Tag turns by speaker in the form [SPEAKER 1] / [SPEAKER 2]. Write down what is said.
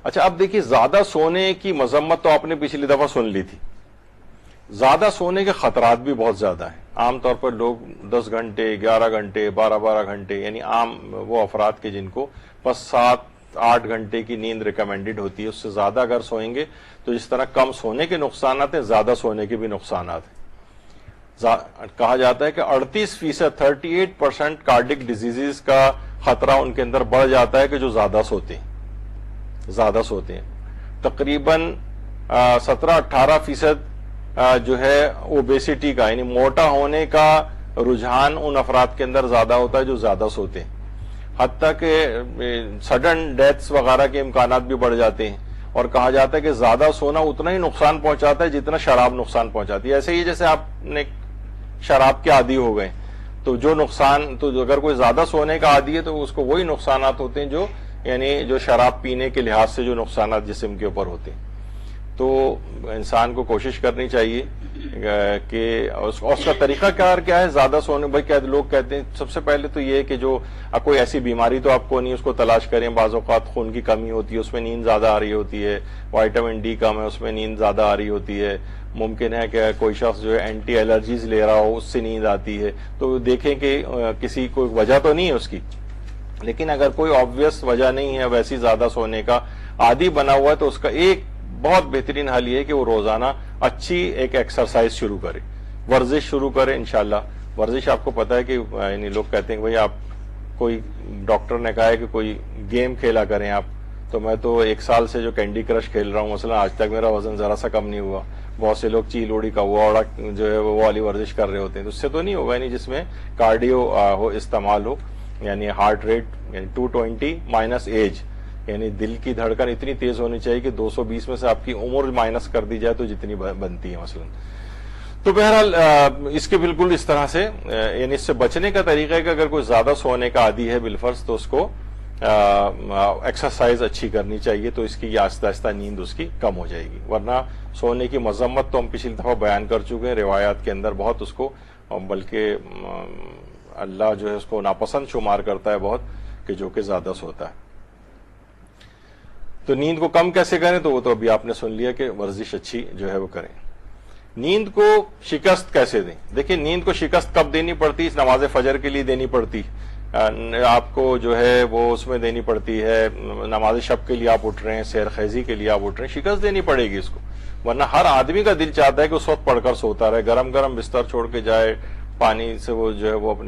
[SPEAKER 1] اچھا اب دیکھیے زیادہ سونے کی مذمت تو آپ نے پچھلی دفعہ سن لی تھی. زیادہ سونے کے خطرات بھی بہت زیادہ ہیں. عام طور پر لوگ 10 گھنٹے 11 گھنٹے 12 گھنٹے یعنی عام وہ افراد کے جن کو بس 7-8 گھنٹے کی نیند ریکمینڈڈ ہوتی ہے، اس سے زیادہ اگر سوئیں گے تو جس طرح کم سونے کے نقصانات ہیں، زیادہ سونے کے بھی نقصانات ہیں. کہا جاتا ہے کہ 38% 38% کارڈک ڈیزیزز کا خطرہ ان کے اندر بڑھ جاتا ہے کہ جو زیادہ سوتے ہیں. تقریباً 17-18% جو ہے اوبیسٹی کا یعنی موٹا ہونے کا رجحان ان افراد کے اندر زیادہ ہوتا ہے جو زیادہ سوتے ہیں. حتیٰ کہ سڈن ڈیتھس وغیرہ کے امکانات بھی بڑھ جاتے ہیں. اور کہا جاتا ہے کہ زیادہ سونا اتنا ہی نقصان پہنچاتا ہے جتنا شراب نقصان پہنچاتی ہے. ایسے ہی جیسے آپ نے شراب کے عادی ہو گئے تو اگر کوئی زیادہ سونے کا عادی ہے تو اس کو وہی نقصانات ہوتے ہیں جو شراب پینے کے لحاظ سے جو نقصانات جسم کے اوپر ہوتے ہیں. تو انسان کو کوشش کرنی چاہیے کہ اس کا طریقہ کار کیا ہے زیادہ سونے. بھائی لوگ کہتے ہیں سب سے پہلے تو یہ کہ جو کوئی ایسی بیماری تو آپ کو نہیں اس کو تلاش کریں. بعض اوقات خون کی کمی ہوتی ہے، اس میں نیند زیادہ آ رہی ہوتی ہے. وائٹامن ڈی کم ہے، اس میں نیند زیادہ آ رہی ہوتی ہے. ممکن ہے کہ کوئی شخص جو ہے اینٹی الرجیز لے رہا ہو، اس سے نیند آتی ہے. تو دیکھیں کہ کسی کوئی وجہ تو نہیں ہے اس کی. لیکن اگر کوئی آبویس وجہ نہیں ہے ویسی زیادہ سونے کا عادی بنا ہوا ہے تو اس کا ایک بہت بہترین حل یہ ہے کہ وہ روزانہ اچھی ایک ایکسرسائز شروع کرے، ورزش شروع کرے. انشاءاللہ ورزش آپ کو پتا ہے کہ یعنی لوگ کہتے ہیں کہ بھائی آپ کوئی ڈاکٹر نے کہا ہے کہ کوئی گیم کھیلا کریں آپ. تو میں تو 1 سال سے جو کینڈی کرش کھیل رہا ہوں مثلا، آج تک میرا وزن ذرا سا کم نہیں ہوا. بہت سے لوگ چیل اوڑی کا اوڑا جو ہے وہ والی ورزش کر رہے ہوتے ہیں. تو اس سے تو نہیں ہوگا، یعنی جس میں کارڈیو استعمال ہو، یعنی ہارٹ ریٹ یعنی 220 مائنس ایج، یعنی دل کی دھڑکن اتنی تیز ہونی چاہیے کہ 220 میں سے آپ کی عمر مائنس کر دی جائے تو جتنی بنتی ہے مثلا. تو بہرحال اس کے بالکل اس طرح سے یعنی اس سے بچنے کا طریقہ ہے کہ اگر کوئی زیادہ سونے کا عادی ہے بالفرض تو اس کو ایکسرسائز اچھی کرنی چاہیے، تو اس کی آہستہ آہستہ نیند اس کی کم ہو جائے گی. ورنہ سونے کی مذمت تو ہم پچھلی دفعہ بیان کر چکے ہیں روایات کے اندر بہت اس کو، بلکہ اللہ جو ہے اس کو ناپسند شمار کرتا ہے بہت کہ جو کہ زیادہ سوتا ہے. تو نیند کو کم کیسے کریں تو وہ تو ابھی آپ نے سن لیا کہ ورزش اچھی جو ہے وہ کریں. نیند کو شکست کیسے دیں؟ دیکھیں نیند کو شکست کب دینی پڑتی؟ اس نماز فجر کے لیے دینی پڑتی، آپ کو جو ہے وہ اس میں دینی پڑتی ہے. نماز شب کے لیے آپ اٹھ رہے ہیں، سیر خیزی کے لیے آپ اٹھ رہے ہیں، شکست دینی پڑے گی اس کو. ورنہ ہر آدمی کا دل چاہتا ہے کہ اس وقت پڑھ کر سوتا رہے، گرم گرم بستر چھوڑ کے جائے، پانی سے وہ جو ہے وہ اپنے